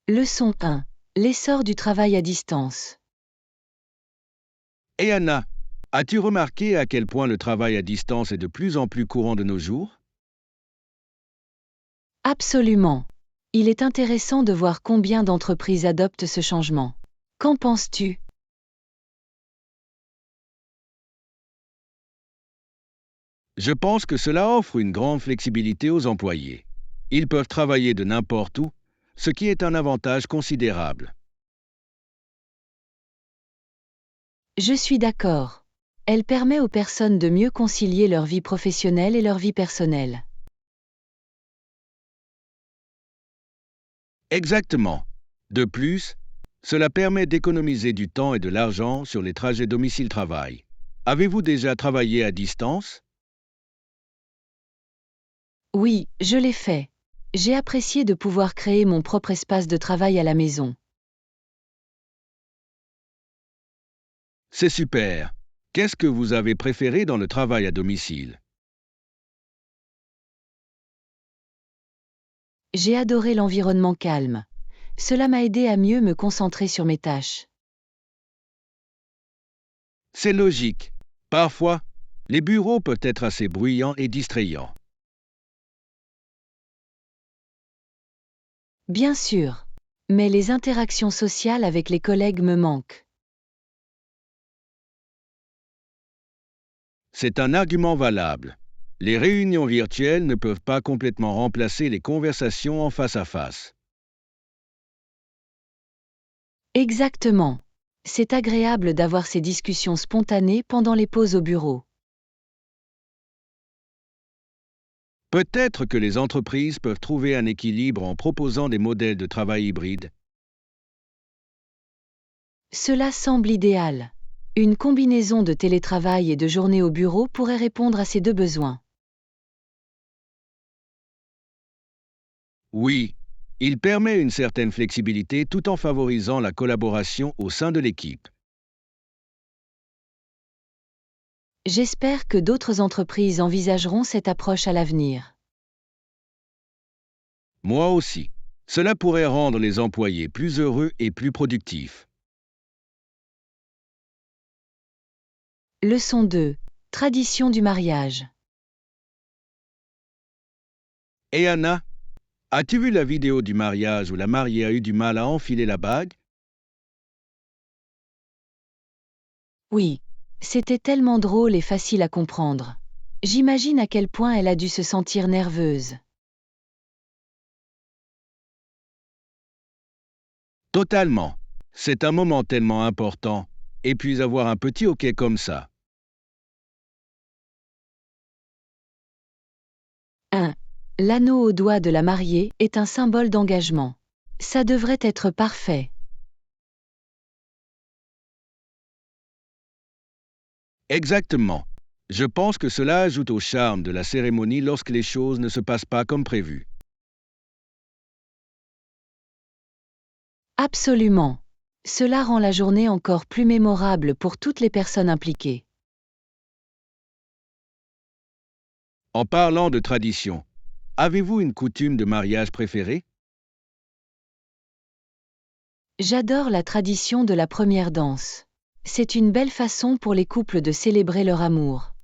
Leçon 1. L'essor du travail à distance. Et Anna, as-tu remarqué à quel point le travail à distance est de plus en plus courant de nos jours? Absolument. Il est intéressant de voir combien d'entreprises adoptent ce changement. Qu'en penses-tu? Je pense que cela offre une grande flexibilité aux employés. Ils peuvent travailler de n'importe où, ce qui est un avantage considérable. Je suis d'accord. Elle permet aux personnes de mieux concilier leur vie professionnelle et leur vie personnelle. Exactement. De plus, cela permet d'économiser du temps et de l'argent sur les trajets domicile-travail. Avez-vous déjà travaillé à distance? Oui, je l'ai fait. J'ai apprécié de pouvoir créer mon propre espace de travail à la maison. C'est super. Qu'est-ce que vous avez préféré dans le travail à domicile? J'ai adoré l'environnement calme. Cela m'a aidé à mieux me concentrer sur mes tâches. C'est logique. Parfois, les bureaux peuvent être assez bruyants et distrayants. Bien sûr. Mais les interactions sociales avec les collègues me manquent. C'est un argument valable. Les réunions virtuelles ne peuvent pas complètement remplacer les conversations en face à face. Exactement. C'est agréable d'avoir ces discussions spontanées pendant les pauses au bureau. Peut-être que les entreprises peuvent trouver un équilibre en proposant des modèles de travail hybrides. Cela semble idéal. Une combinaison de télétravail et de journée au bureau pourrait répondre à ces deux besoins. Oui, il permet une certaine flexibilité tout en favorisant la collaboration au sein de l'équipe. J'espère que d'autres entreprises envisageront cette approche à l'avenir. Moi aussi. Cela pourrait rendre les employés plus heureux et plus productifs. Leçon 2. Tradition du mariage. Et Anna, as-tu vu la vidéo du mariage où la mariée a eu du mal à enfiler la bague? Oui. C'était tellement drôle et facile à comprendre. J'imagine à quel point elle a dû se sentir nerveuse. Totalement. C'est un moment tellement important. Et puis avoir un petit hockey comme ça. 1. L'anneau au doigt de la mariée est un symbole d'engagement. Ça devrait être parfait. Exactement. Je pense que cela ajoute au charme de la cérémonie lorsque les choses ne se passent pas comme prévu. Absolument. Cela rend la journée encore plus mémorable pour toutes les personnes impliquées. En parlant de tradition, avez-vous une coutume de mariage préférée? J'adore la tradition de la première danse. C'est une belle façon pour les couples de célébrer leur amour.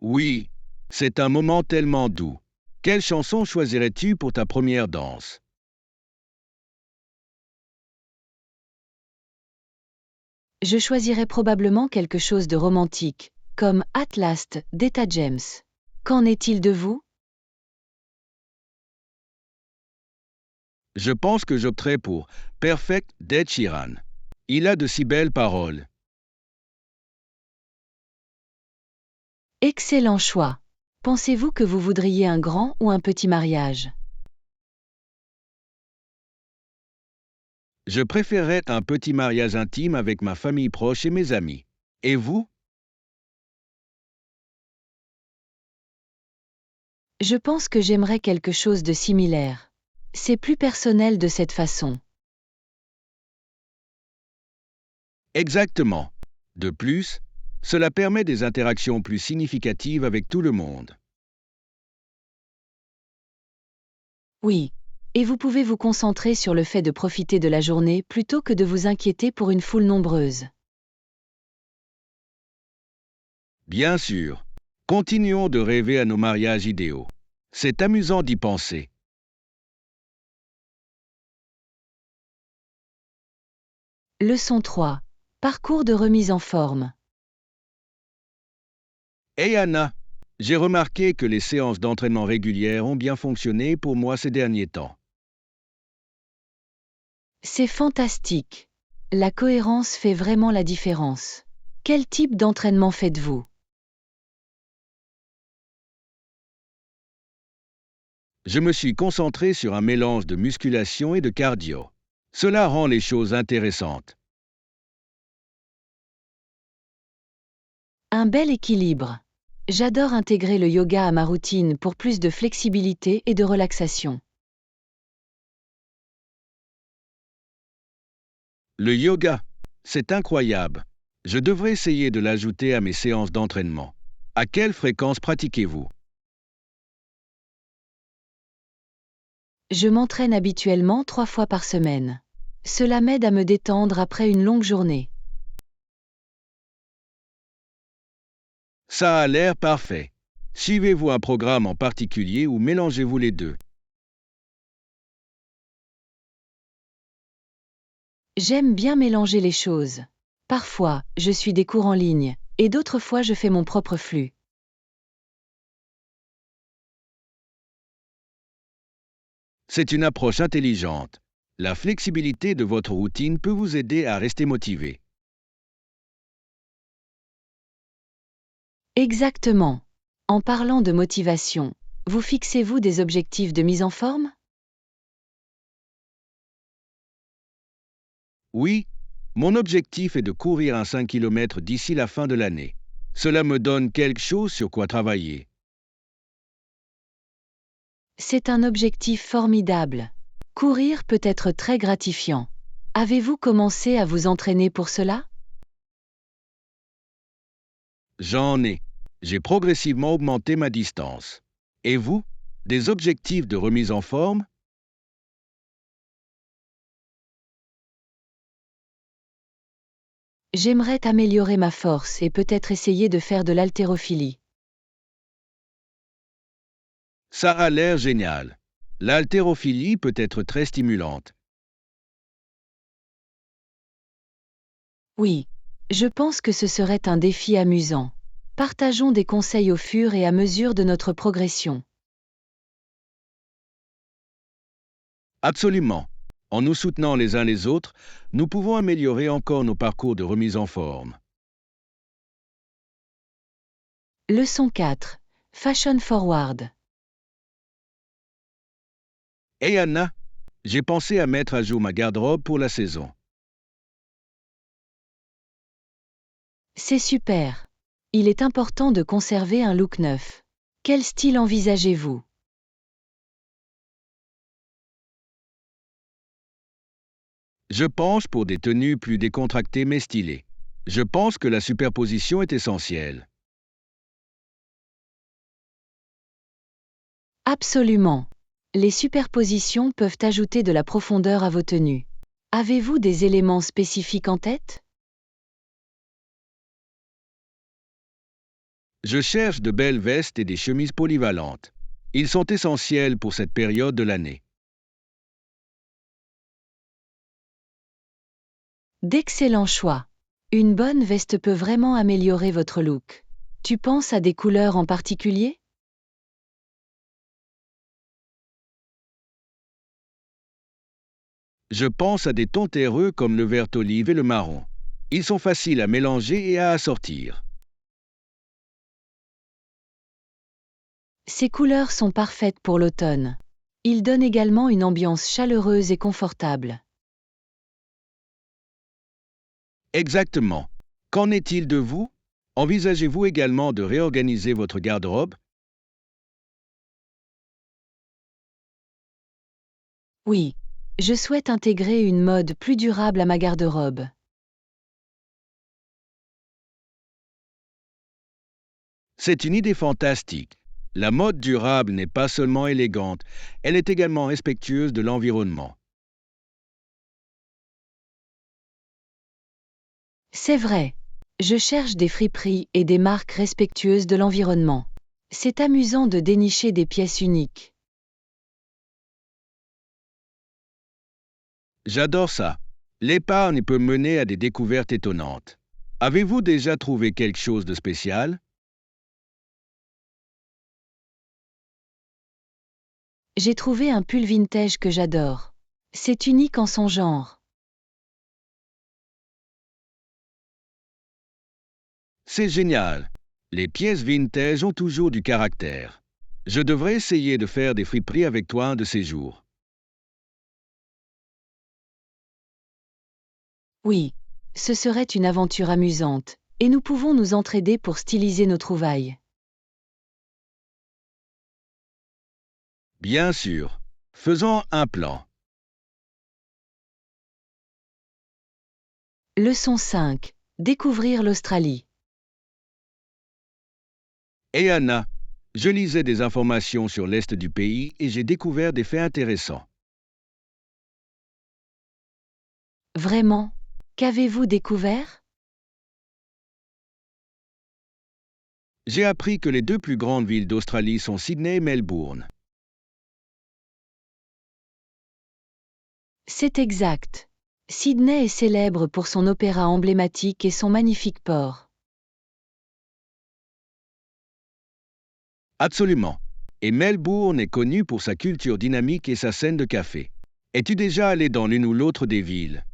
Oui, c'est un moment tellement doux. Quelle chanson choisirais-tu pour ta première danse? Je choisirais probablement quelque chose de romantique, comme At Last d'Etta James. Qu'en est-il de vous? Je pense que j'opterais pour Perfect d'Ed Sheeran. Il a de si belles paroles. Excellent choix. Pensez-vous que vous voudriez un grand ou un petit mariage? Je préférerais un petit mariage intime avec ma famille proche et mes amis. Et vous? Je pense que j'aimerais quelque chose de similaire. C'est plus personnel de cette façon. Exactement. De plus, cela permet des interactions plus significatives avec tout le monde. Oui. Et vous pouvez vous concentrer sur le fait de profiter de la journée plutôt que de vous inquiéter pour une foule nombreuse. Bien sûr. Continuons de rêver à nos mariages idéaux. C'est amusant d'y penser. Leçon 3. Parcours de remise en forme. Hey Anna, j'ai remarqué que les séances d'entraînement régulières ont bien fonctionné pour moi ces derniers temps. C'est fantastique. La cohérence fait vraiment la différence. Quel type d'entraînement faites-vous? Je me suis concentré sur un mélange de musculation et de cardio. Cela rend les choses intéressantes. Un bel équilibre. J'adore intégrer le yoga à ma routine pour plus de flexibilité et de relaxation. Le yoga, c'est incroyable. Je devrais essayer de l'ajouter à mes séances d'entraînement. À quelle fréquence pratiquez-vous? Je m'entraîne habituellement 3 fois par semaine. Cela m'aide à me détendre après une longue journée. Ça a l'air parfait. Suivez-vous un programme en particulier ou mélangez-vous les deux? J'aime bien mélanger les choses. Parfois, je suis des cours en ligne, et d'autres fois je fais mon propre flux. C'est une approche intelligente. La flexibilité de votre routine peut vous aider à rester motivé. Exactement. En parlant de motivation, vous fixez-vous des objectifs de mise en forme? Oui, mon objectif est de courir un 5 km d'ici la fin de l'année. Cela me donne quelque chose sur quoi travailler. C'est un objectif formidable. Courir peut être très gratifiant. Avez-vous commencé à vous entraîner pour cela? J'en ai. J'ai progressivement augmenté ma distance. Et vous? Des objectifs de remise en forme? J'aimerais améliorer ma force et peut-être essayer de faire de l'haltérophilie. Ça a l'air génial. L'haltérophilie peut être très stimulante. Oui, je pense que ce serait un défi amusant. Partageons des conseils au fur et à mesure de notre progression. Absolument. En nous soutenant les uns les autres, nous pouvons améliorer encore nos parcours de remise en forme. Leçon 4. Fashion Forward. Hey Anna, j'ai pensé à mettre à jour ma garde-robe pour la saison. C'est super. Il est important de conserver un look neuf. Quel style envisagez-vous? Je penche pour des tenues plus décontractées mais stylées. Je pense que la superposition est essentielle. Absolument. Les superpositions peuvent ajouter de la profondeur à vos tenues. Avez-vous des éléments spécifiques en tête? Je cherche de belles vestes et des chemises polyvalentes. Ils sont essentiels pour cette période de l'année. D'excellents choix. Une bonne veste peut vraiment améliorer votre look. Tu penses à des couleurs en particulier? Je pense à des tons terreux comme le vert olive et le marron. Ils sont faciles à mélanger et à assortir. Ces couleurs sont parfaites pour l'automne. Ils donnent également une ambiance chaleureuse et confortable. Exactement. Qu'en est-il de vous? Envisagez-vous également de réorganiser votre garde-robe? Oui, je souhaite intégrer une mode plus durable à ma garde-robe. C'est une idée fantastique. La mode durable n'est pas seulement élégante, elle est également respectueuse de l'environnement. C'est vrai. Je cherche des friperies et des marques respectueuses de l'environnement. C'est amusant de dénicher des pièces uniques. J'adore ça. L'épargne peut mener à des découvertes étonnantes. Avez-vous déjà trouvé quelque chose de spécial? J'ai trouvé un pull vintage que j'adore. C'est unique en son genre. C'est génial. Les pièces vintage ont toujours du caractère. Je devrais essayer de faire des friperies avec toi un de ces jours. Oui, ce serait une aventure amusante, et nous pouvons nous entraider pour styliser nos trouvailles. Bien sûr. Faisons un plan. Leçon 5. Découvrir l'Australie. Et Anna, je lisais des informations sur l'Est du pays et j'ai découvert des faits intéressants. Vraiment? Qu'avez-vous découvert? J'ai appris que les deux plus grandes villes d'Australie sont Sydney et Melbourne. C'est exact. Sydney est célèbre pour son opéra emblématique et son magnifique port. Absolument. Et Melbourne est connue pour sa culture dynamique et sa scène de café. Es-tu déjà allé dans l'une ou l'autre des villes?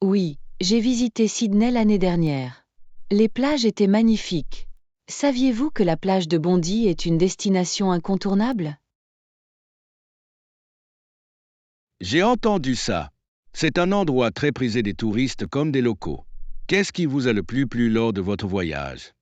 Oui, j'ai visité Sydney l'année dernière. Les plages étaient magnifiques. Saviez-vous que la plage de Bondi est une destination incontournable? J'ai entendu ça. C'est un endroit très prisé des touristes comme des locaux. Qu'est-ce qui vous a le plus plu lors de votre voyage?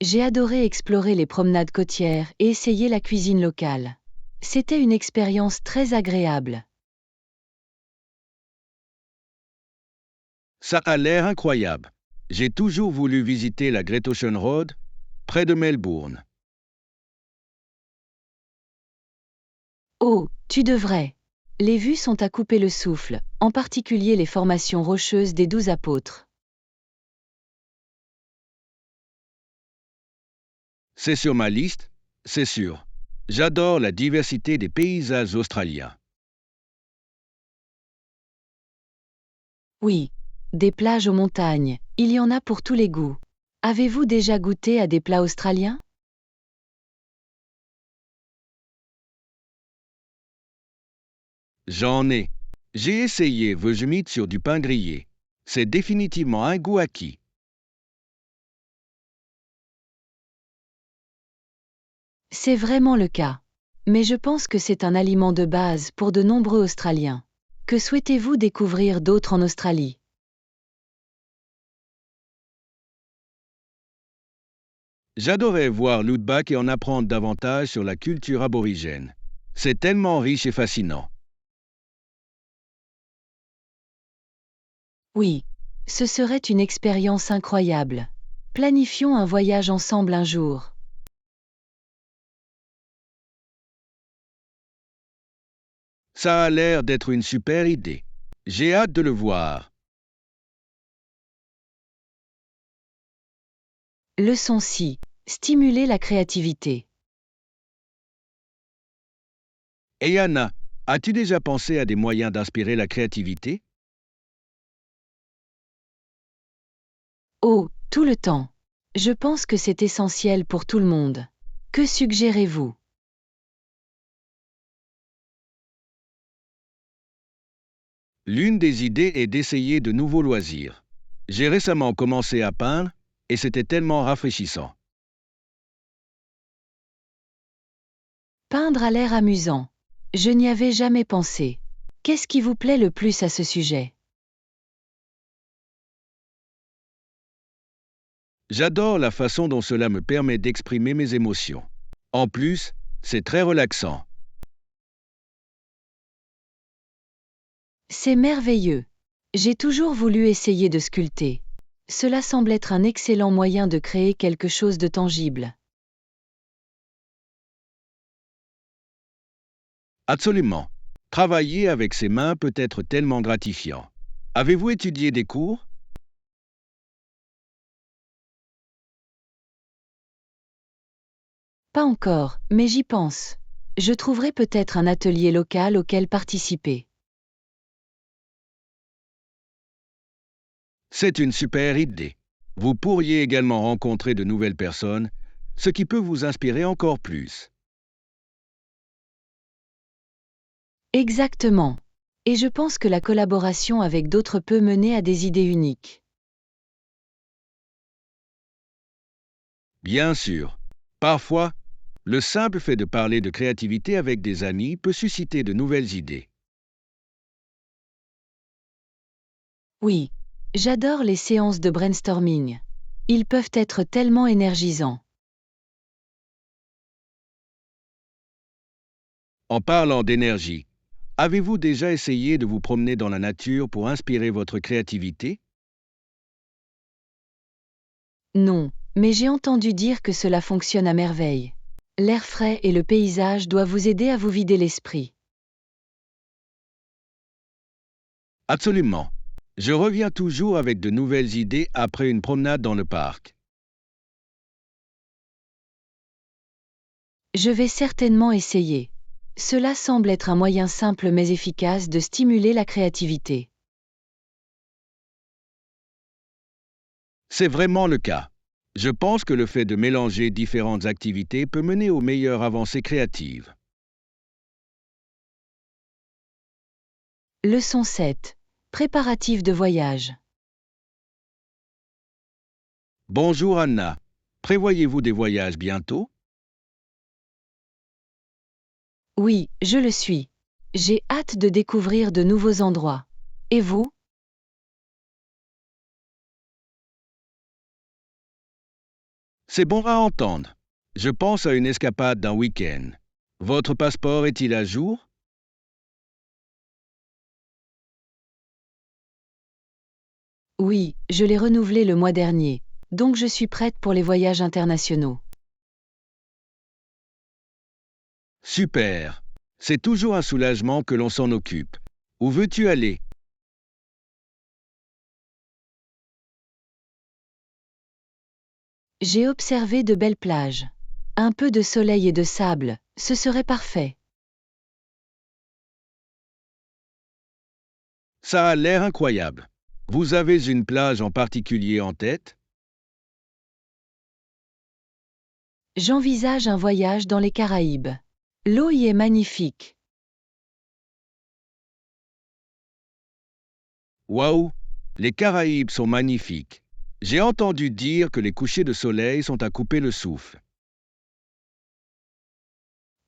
J'ai adoré explorer les promenades côtières et essayer la cuisine locale. C'était une expérience très agréable. Ça a l'air incroyable. J'ai toujours voulu visiter la Great Ocean Road, près de Melbourne. Oh, tu devrais. Les vues sont à couper le souffle, en particulier les formations rocheuses des 12 apôtres. C'est sur ma liste, c'est sûr. J'adore la diversité des paysages australiens. Oui, des plages aux montagnes, il y en a pour tous les goûts. Avez-vous déjà goûté à des plats australiens? J'en ai. J'ai essayé Vegemite sur du pain grillé. C'est définitivement un goût acquis. C'est vraiment le cas. Mais je pense que c'est un aliment de base pour de nombreux Australiens. Que souhaitez-vous découvrir d'autre en Australie? J'adorais voir l'Outback et en apprendre davantage sur la culture aborigène. C'est tellement riche et fascinant. Oui, ce serait une expérience incroyable. Planifions un voyage ensemble un jour. Ça a l'air d'être une super idée. J'ai hâte de le voir. Leçon 6. Stimuler la créativité. Et Anna, as-tu déjà pensé à des moyens d'inspirer la créativité? Oh, tout le temps. Je pense que c'est essentiel pour tout le monde. Que suggérez-vous? L'une des idées est d'essayer de nouveaux loisirs. J'ai récemment commencé à peindre et c'était tellement rafraîchissant. Peindre a l'air amusant. Je n'y avais jamais pensé. Qu'est-ce qui vous plaît le plus à ce sujet? J'adore la façon dont cela me permet d'exprimer mes émotions. En plus, c'est très relaxant. C'est merveilleux. J'ai toujours voulu essayer de sculpter. Cela semble être un excellent moyen de créer quelque chose de tangible. Absolument. Travailler avec ses mains peut être tellement gratifiant. Avez-vous étudié des cours? Pas encore, mais j'y pense. Je trouverai peut-être un atelier local auquel participer. C'est une super idée. Vous pourriez également rencontrer de nouvelles personnes, ce qui peut vous inspirer encore plus. Exactement. Et je pense que la collaboration avec d'autres peut mener à des idées uniques. Bien sûr. Parfois, le simple fait de parler de créativité avec des amis peut susciter de nouvelles idées. Oui, j'adore les séances de brainstorming. Ils peuvent être tellement énergisants. En parlant d'énergie, avez-vous déjà essayé de vous promener dans la nature pour inspirer votre créativité? Non, mais j'ai entendu dire que cela fonctionne à merveille. L'air frais et le paysage doivent vous aider à vous vider l'esprit. Absolument. Je reviens toujours avec de nouvelles idées après une promenade dans le parc. Je vais certainement essayer. Cela semble être un moyen simple mais efficace de stimuler la créativité. C'est vraiment le cas. Je pense que le fait de mélanger différentes activités peut mener aux meilleures avancées créatives. Leçon 7. Préparatifs de voyage. Bonjour Anna. Prévoyez-vous des voyages bientôt? Oui, je le suis. J'ai hâte de découvrir de nouveaux endroits. Et vous? C'est bon à entendre. Je pense à une escapade d'un week-end. Votre passeport est-il à jour? Oui, je l'ai renouvelé le mois dernier, donc je suis prête pour les voyages internationaux. Super. C'est toujours un soulagement que l'on s'en occupe. Où veux-tu aller? J'ai observé de belles plages. Un peu de soleil et de sable, ce serait parfait. Ça a l'air incroyable. Vous avez une plage en particulier en tête? J'envisage un voyage dans les Caraïbes. L'eau y est magnifique. Waouh! Les Caraïbes sont magnifiques. J'ai entendu dire que les couchers de soleil sont à couper le souffle.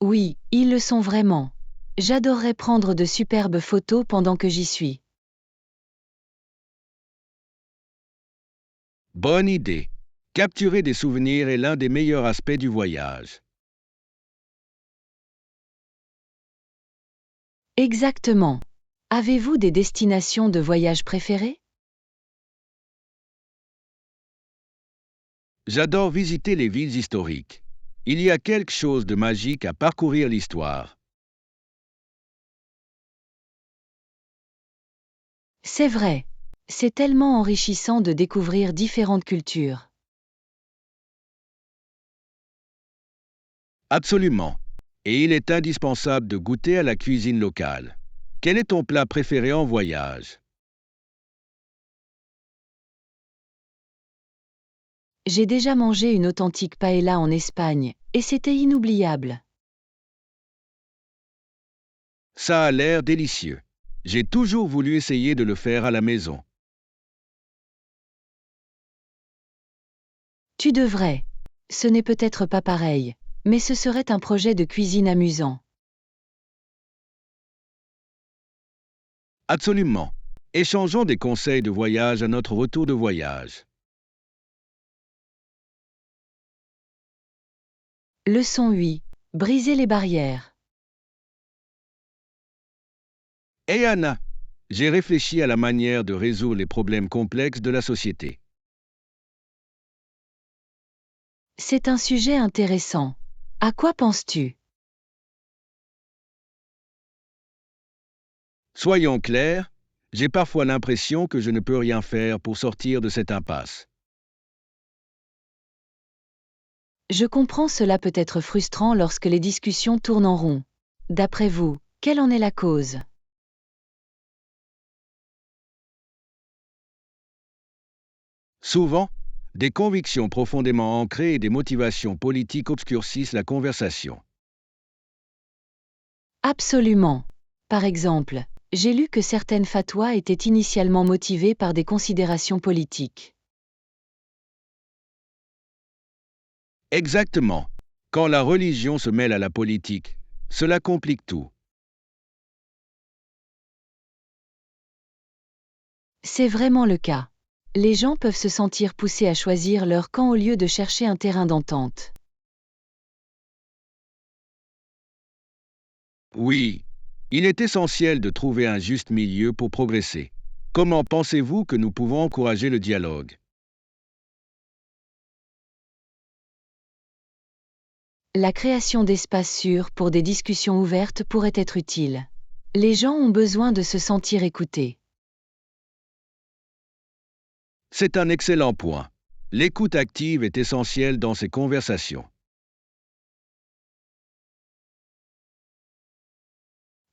Oui, ils le sont vraiment. J'adorerais prendre de superbes photos pendant que j'y suis. Bonne idée. Capturer des souvenirs est l'un des meilleurs aspects du voyage. Exactement. Avez-vous des destinations de voyage préférées? J'adore visiter les villes historiques. Il y a quelque chose de magique à parcourir l'histoire. C'est vrai. C'est tellement enrichissant de découvrir différentes cultures. Absolument. Et il est indispensable de goûter à la cuisine locale. Quel est ton plat préféré en voyage? J'ai déjà mangé une authentique paella en Espagne, et c'était inoubliable. Ça a l'air délicieux. J'ai toujours voulu essayer de le faire à la maison. Tu devrais. Ce n'est peut-être pas pareil, mais ce serait un projet de cuisine amusant. Absolument. Échangeons des conseils de voyage à notre retour de voyage. Leçon 8. Briser les barrières. Hey Anna, j'ai réfléchi à la manière de résoudre les problèmes complexes de la société. C'est un sujet intéressant. À quoi penses-tu? Soyons clairs, j'ai parfois l'impression que je ne peux rien faire pour sortir de cette impasse. Je comprends, cela peut être frustrant lorsque les discussions tournent en rond. D'après vous, quelle en est la cause? Souvent, des convictions profondément ancrées et des motivations politiques obscurcissent la conversation. Absolument. Par exemple, j'ai lu que certaines fatwas étaient initialement motivées par des considérations politiques. Exactement. Quand la religion se mêle à la politique, cela complique tout. C'est vraiment le cas. Les gens peuvent se sentir poussés à choisir leur camp au lieu de chercher un terrain d'entente. Oui, il est essentiel de trouver un juste milieu pour progresser. Comment pensez-vous que nous pouvons encourager le dialogue? La création d'espaces sûrs pour des discussions ouvertes pourrait être utile. Les gens ont besoin de se sentir écoutés. C'est un excellent point. L'écoute active est essentielle dans ces conversations.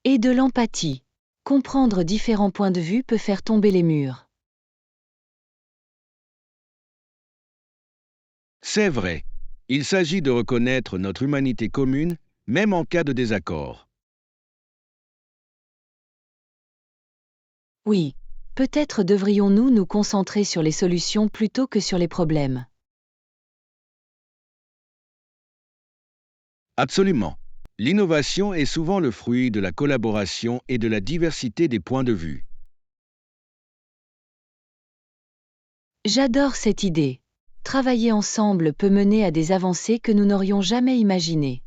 Et de l'empathie. Comprendre différents points de vue peut faire tomber les murs. C'est vrai. Il s'agit de reconnaître notre humanité commune, même en cas de désaccord. Oui, peut-être devrions-nous nous concentrer sur les solutions plutôt que sur les problèmes. Absolument. L'innovation est souvent le fruit de la collaboration et de la diversité des points de vue. J'adore cette idée. Travailler ensemble peut mener à des avancées que nous n'aurions jamais imaginées.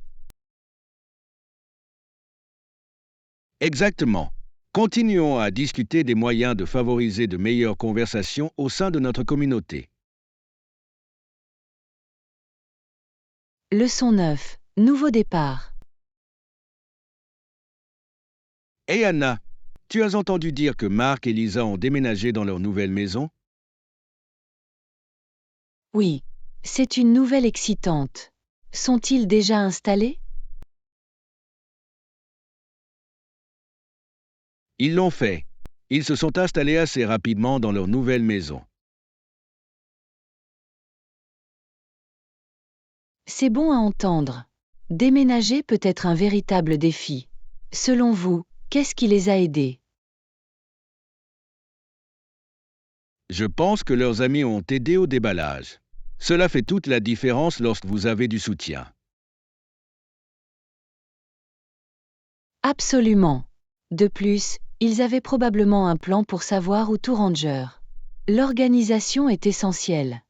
Exactement. Continuons à discuter des moyens de favoriser de meilleures conversations au sein de notre communauté. Leçon 9. Nouveau départ. Hey Anna, tu as entendu dire que Marc et Lisa ont déménagé dans leur nouvelle maison? Oui, c'est une nouvelle excitante. Sont-ils déjà installés? Ils l'ont fait. Ils se sont installés assez rapidement dans leur nouvelle maison. C'est bon à entendre. Déménager peut être un véritable défi. Selon vous, qu'est-ce qui les a aidés? Je pense que leurs amis ont aidé au déballage. Cela fait toute la différence lorsque vous avez du soutien. Absolument. De plus, ils avaient probablement un plan pour savoir où tout ranger. L'organisation est essentielle.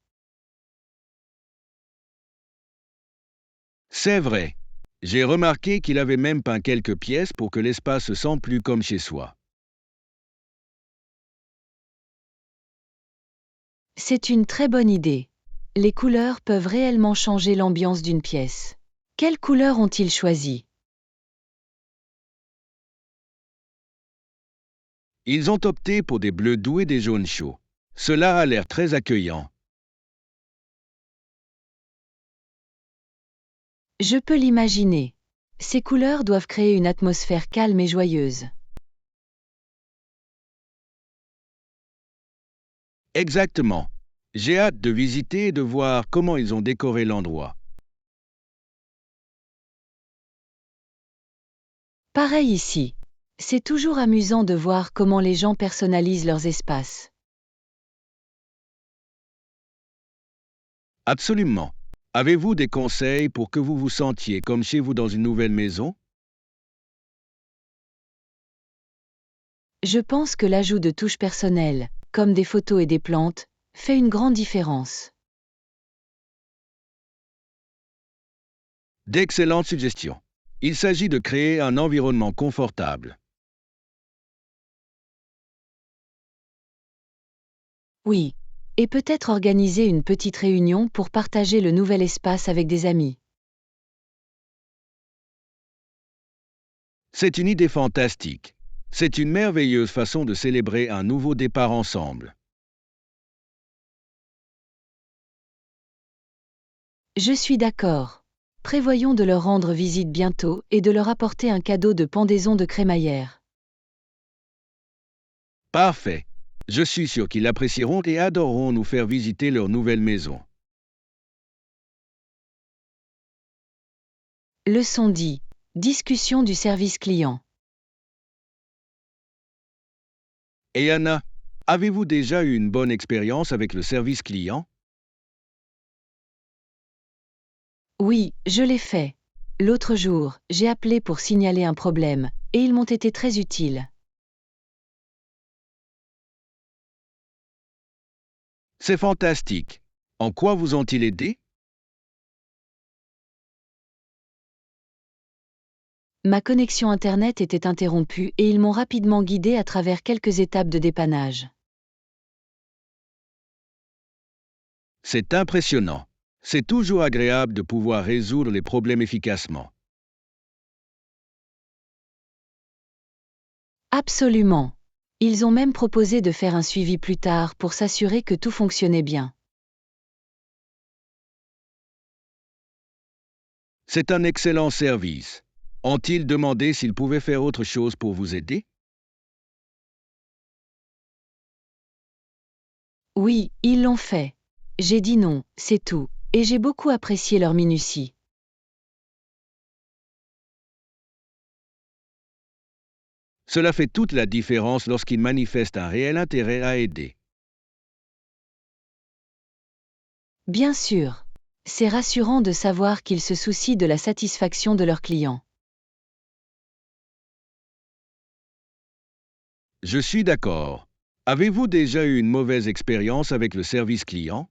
C'est vrai. J'ai remarqué qu'il avait même peint quelques pièces pour que l'espace se sente plus comme chez soi. C'est une très bonne idée. Les couleurs peuvent réellement changer l'ambiance d'une pièce. Quelles couleurs ont-ils choisi? Ils ont opté pour des bleus doux et des jaunes chauds. Cela a l'air très accueillant. Je peux l'imaginer. Ces couleurs doivent créer une atmosphère calme et joyeuse. Exactement. J'ai hâte de visiter et de voir comment ils ont décoré l'endroit. Pareil ici. C'est toujours amusant de voir comment les gens personnalisent leurs espaces. Absolument. Avez-vous des conseils pour que vous vous sentiez comme chez vous dans une nouvelle maison? Je pense que l'ajout de touches personnelles, comme des photos et des plantes, fait une grande différence. D'excellentes suggestions. Il s'agit de créer un environnement confortable. Oui. Et peut-être organiser une petite réunion pour partager le nouvel espace avec des amis. C'est une idée fantastique. C'est une merveilleuse façon de célébrer un nouveau départ ensemble. Je suis d'accord. Prévoyons de leur rendre visite bientôt et de leur apporter un cadeau de pendaison de crémaillère. Parfait. Je suis sûr qu'ils l'apprécieront et adoreront nous faire visiter leur nouvelle maison. Leçon 10. Discussion du service client. Et Anna, avez-vous déjà eu une bonne expérience avec le service client? Oui, je l'ai fait. L'autre jour, j'ai appelé pour signaler un problème, et ils m'ont été très utiles. C'est fantastique. En quoi vous ont-ils aidé? Ma connexion Internet était interrompue et ils m'ont rapidement guidé à travers quelques étapes de dépannage. C'est impressionnant. C'est toujours agréable de pouvoir résoudre les problèmes efficacement. Absolument. Ils ont même proposé de faire un suivi plus tard pour s'assurer que tout fonctionnait bien. C'est un excellent service. Ont-ils demandé s'ils pouvaient faire autre chose pour vous aider? Oui, ils l'ont fait. J'ai dit non, c'est tout, et j'ai beaucoup apprécié leur minutie. Cela fait toute la différence lorsqu'ils manifestent un réel intérêt à aider. Bien sûr. C'est rassurant de savoir qu'ils se soucient de la satisfaction de leurs clients. Je suis d'accord. Avez-vous déjà eu une mauvaise expérience avec le service client?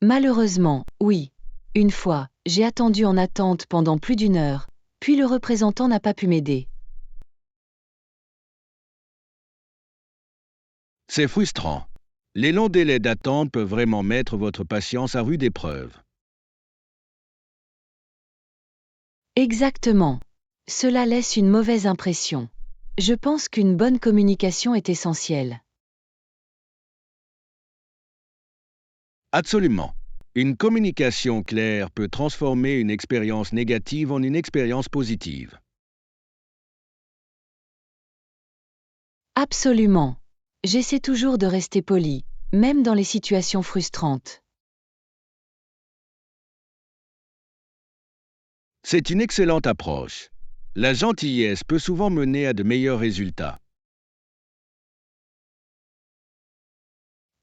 Malheureusement, oui. Une fois, j'ai attendu en attente pendant plus d'une heure, puis le représentant n'a pas pu m'aider. C'est frustrant. Les longs délais d'attente peuvent vraiment mettre votre patience à rude épreuve. Exactement. Cela laisse une mauvaise impression. Je pense qu'une bonne communication est essentielle. Absolument. Une communication claire peut transformer une expérience négative en une expérience positive. Absolument. J'essaie toujours de rester poli, même dans les situations frustrantes. C'est une excellente approche. La gentillesse peut souvent mener à de meilleurs résultats.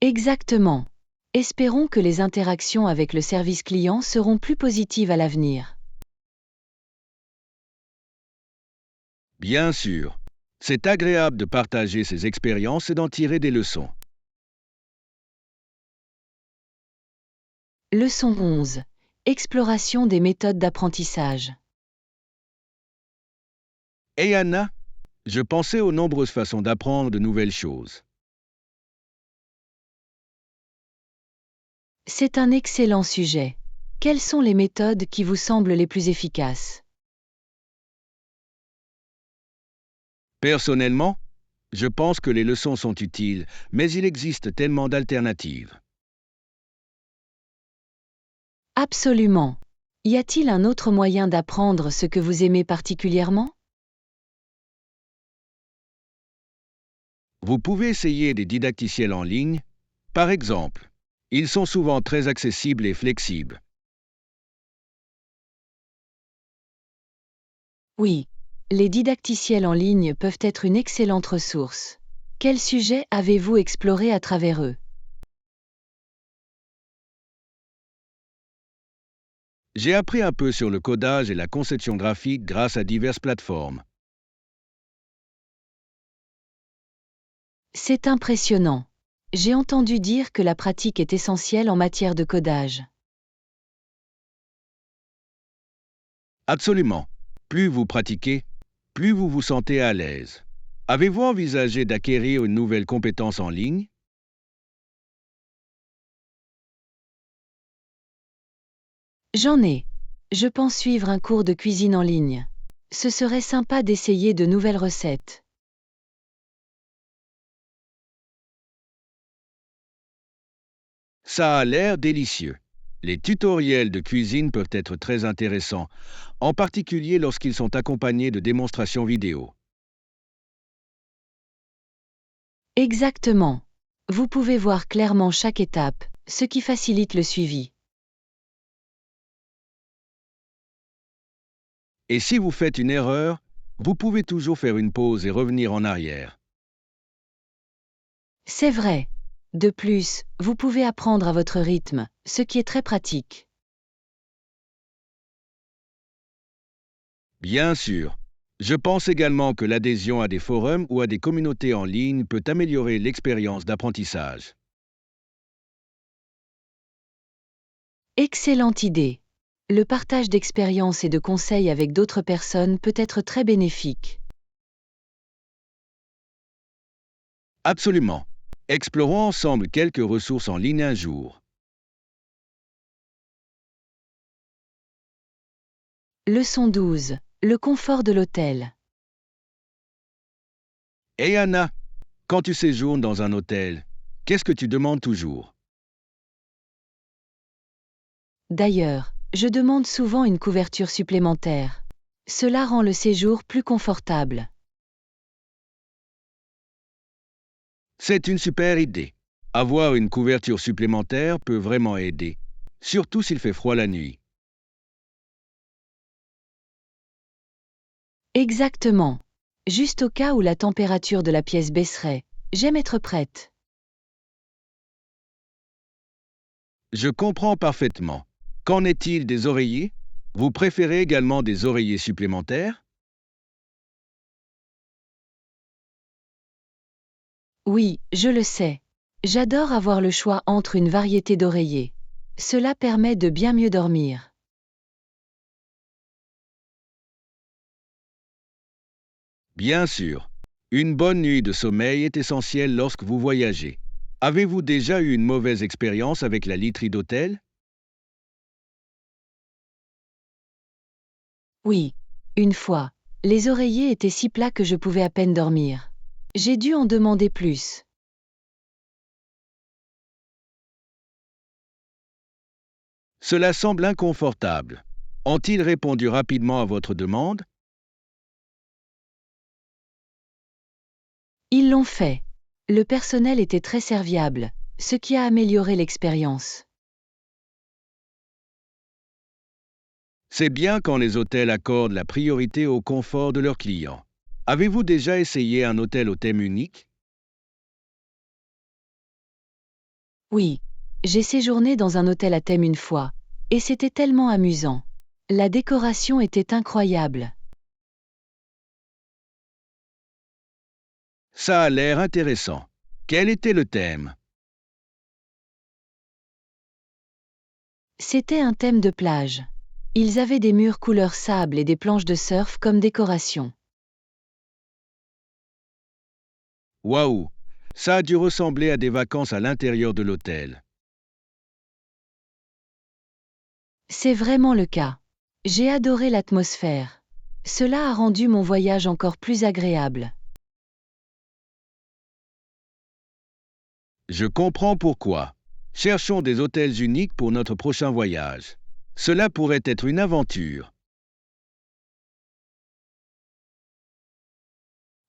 Exactement. Espérons que les interactions avec le service client seront plus positives à l'avenir. Bien sûr, c'est agréable de partager ces expériences et d'en tirer des leçons. Leçon 11. Exploration des méthodes d'apprentissage. Et Anna, je pensais aux nombreuses façons d'apprendre de nouvelles choses. C'est un excellent sujet. Quelles sont les méthodes qui vous semblent les plus efficaces? Personnellement, je pense que les leçons sont utiles, mais il existe tellement d'alternatives. Absolument. Y a-t-il un autre moyen d'apprendre ce que vous aimez particulièrement? Vous pouvez essayer des didacticiels en ligne. Par exemple, ils sont souvent très accessibles et flexibles. Oui. Les didacticiels en ligne peuvent être une excellente ressource. Quels sujets avez-vous exploré à travers eux? J'ai appris un peu sur le codage et la conception graphique grâce à diverses plateformes. C'est impressionnant. J'ai entendu dire que la pratique est essentielle en matière de codage. Absolument. Plus vous pratiquez, plus vous vous sentez à l'aise. Avez-vous envisagé d'acquérir une nouvelle compétence en ligne? J'en ai. Je pense suivre un cours de cuisine en ligne. Ce serait sympa d'essayer de nouvelles recettes. Ça a l'air délicieux. Les tutoriels de cuisine peuvent être très intéressants, en particulier lorsqu'ils sont accompagnés de démonstrations vidéo. Exactement. Vous pouvez voir clairement chaque étape, ce qui facilite le suivi. Et si vous faites une erreur, vous pouvez toujours faire une pause et revenir en arrière. C'est vrai. De plus, vous pouvez apprendre à votre rythme, ce qui est très pratique. Bien sûr. Je pense également que l'adhésion à des forums ou à des communautés en ligne peut améliorer l'expérience d'apprentissage. Excellente idée. Le partage d'expériences et de conseils avec d'autres personnes peut être très bénéfique. Absolument. Explorons ensemble quelques ressources en ligne un jour. Leçon 12. Le confort de l'hôtel. Hey Anna, quand tu séjournes dans un hôtel, qu'est-ce que tu demandes toujours? D'ailleurs, je demande souvent une couverture supplémentaire. Cela rend le séjour plus confortable. C'est une super idée. Avoir une couverture supplémentaire peut vraiment aider, surtout s'il fait froid la nuit. Exactement. Juste au cas où la température de la pièce baisserait, j'aime être prête. Je comprends parfaitement. Qu'en est-il des oreillers? Vous préférez également des oreillers supplémentaires? Oui, je le sais. J'adore avoir le choix entre une variété d'oreillers. Cela permet de bien mieux dormir. Bien sûr. Une bonne nuit de sommeil est essentielle lorsque vous voyagez. Avez-vous déjà eu une mauvaise expérience avec la literie d'hôtel? Oui. Une fois, les oreillers étaient si plats que je pouvais à peine dormir. J'ai dû en demander plus. Cela semble inconfortable. Ont-ils répondu rapidement à votre demande? Ils l'ont fait. Le personnel était très serviable, ce qui a amélioré l'expérience. C'est bien quand les hôtels accordent la priorité au confort de leurs clients. Avez-vous déjà essayé un hôtel au thème unique? Oui. J'ai séjourné dans un hôtel à thème une fois, et c'était tellement amusant. La décoration était incroyable. Ça a l'air intéressant. Quel était le thème? C'était un thème de plage. Ils avaient des murs couleur sable et des planches de surf comme décoration. Waouh! Ça a dû ressembler à des vacances à l'intérieur de l'hôtel. C'est vraiment le cas. J'ai adoré l'atmosphère. Cela a rendu mon voyage encore plus agréable. Je comprends pourquoi. Cherchons des hôtels uniques pour notre prochain voyage. Cela pourrait être une aventure.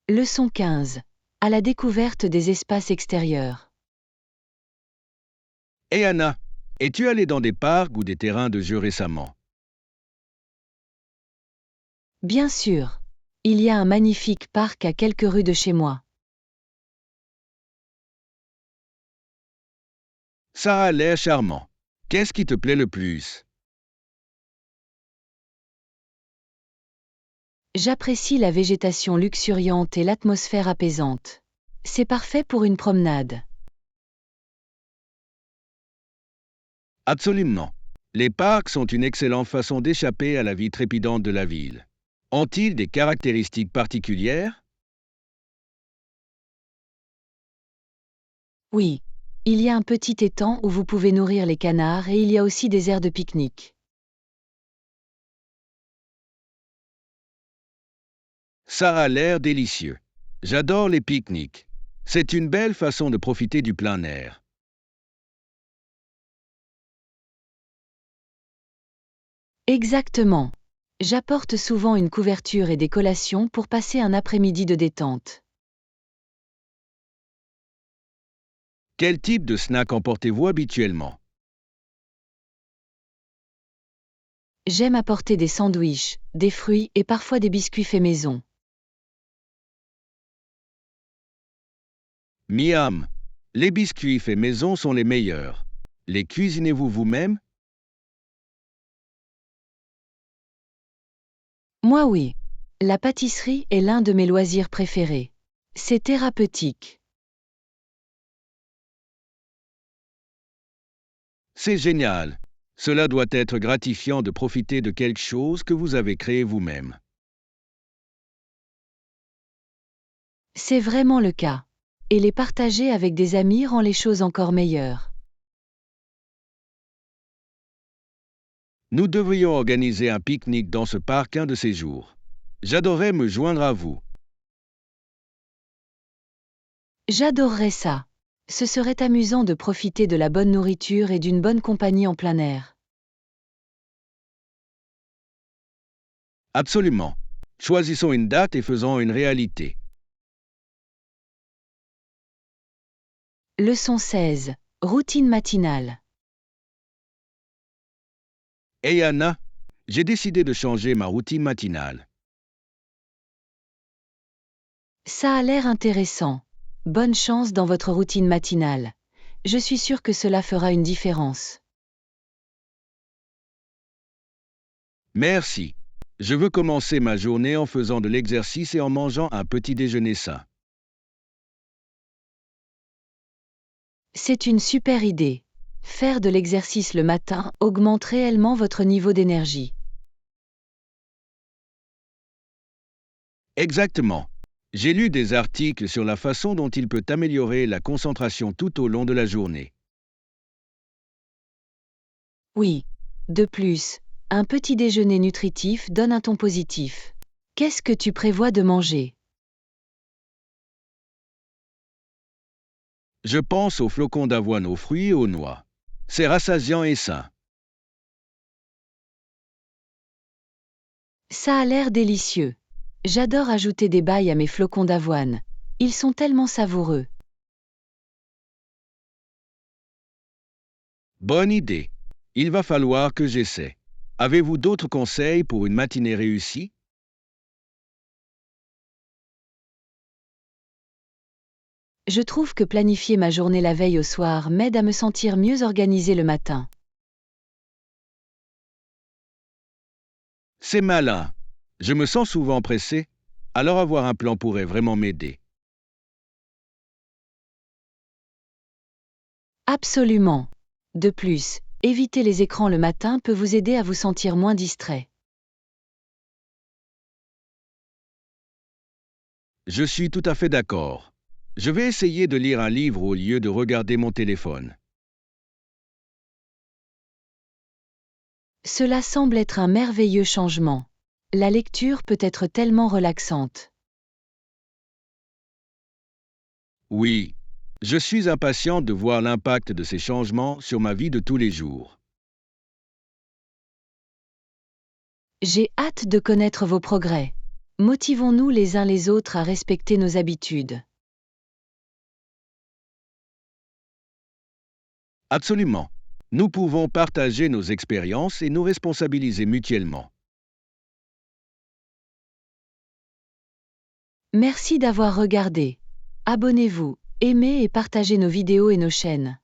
Leçon 15. À la découverte des espaces extérieurs. Et Anna, es-tu allée dans des parcs ou des terrains de jeux récemment? Bien sûr. Il y a un magnifique parc à quelques rues de chez moi. Ça a l'air charmant. Qu'est-ce qui te plaît le plus? J'apprécie la végétation luxuriante et l'atmosphère apaisante. C'est parfait pour une promenade. Absolument. Les parcs sont une excellente façon d'échapper à la vie trépidante de la ville. Ont-ils des caractéristiques particulières? Oui. Il y a un petit étang où vous pouvez nourrir les canards et il y a aussi des aires de pique-nique. Ça a l'air délicieux. J'adore les pique-niques. C'est une belle façon de profiter du plein air. Exactement. J'apporte souvent une couverture et des collations pour passer un après-midi de détente. Quel type de snack emportez-vous habituellement? J'aime apporter des sandwichs, des fruits et parfois des biscuits faits maison. Miam. Les biscuits faits maison sont les meilleurs. Les cuisinez-vous vous-même? Moi oui. La pâtisserie est l'un de mes loisirs préférés. C'est thérapeutique. C'est génial. Cela doit être gratifiant de profiter de quelque chose que vous avez créé vous-même. C'est vraiment le cas. Et les partager avec des amis rend les choses encore meilleures. Nous devrions organiser un pique-nique dans ce parc un de ces jours. J'adorerais me joindre à vous. J'adorerais ça. Ce serait amusant de profiter de la bonne nourriture et d'une bonne compagnie en plein air. Absolument. Choisissons une date et faisons une réalité. Leçon 16. Routine matinale. Hey Anna, j'ai décidé de changer ma routine matinale. Ça a l'air intéressant. Bonne chance dans votre routine matinale. Je suis sûre que cela fera une différence. Merci. Je veux commencer ma journée en faisant de l'exercice et en mangeant un petit déjeuner sain. C'est une super idée. Faire de l'exercice le matin augmente réellement votre niveau d'énergie. Exactement. J'ai lu des articles sur la façon dont il peut améliorer la concentration tout au long de la journée. Oui. De plus, un petit déjeuner nutritif donne un ton positif. Qu'est-ce que tu prévois de manger? Je pense aux flocons d'avoine aux fruits et aux noix. C'est rassasiant et sain. Ça a l'air délicieux. J'adore ajouter des bailles à mes flocons d'avoine. Ils sont tellement savoureux. Bonne idée. Il va falloir que j'essaie. Avez-vous d'autres conseils pour une matinée réussie? Je trouve que planifier ma journée la veille au soir m'aide à me sentir mieux organisée le matin. C'est malin. Je me sens souvent pressé, alors avoir un plan pourrait vraiment m'aider. Absolument. De plus, éviter les écrans le matin peut vous aider à vous sentir moins distrait. Je suis tout à fait d'accord. Je vais essayer de lire un livre au lieu de regarder mon téléphone. Cela semble être un merveilleux changement. La lecture peut être tellement relaxante. Oui, je suis impatient de voir l'impact de ces changements sur ma vie de tous les jours. J'ai hâte de connaître vos progrès. Motivons-nous les uns les autres à respecter nos habitudes. Absolument. Nous pouvons partager nos expériences et nous responsabiliser mutuellement. Merci d'avoir regardé. Abonnez-vous, aimez et partagez nos vidéos et nos chaînes.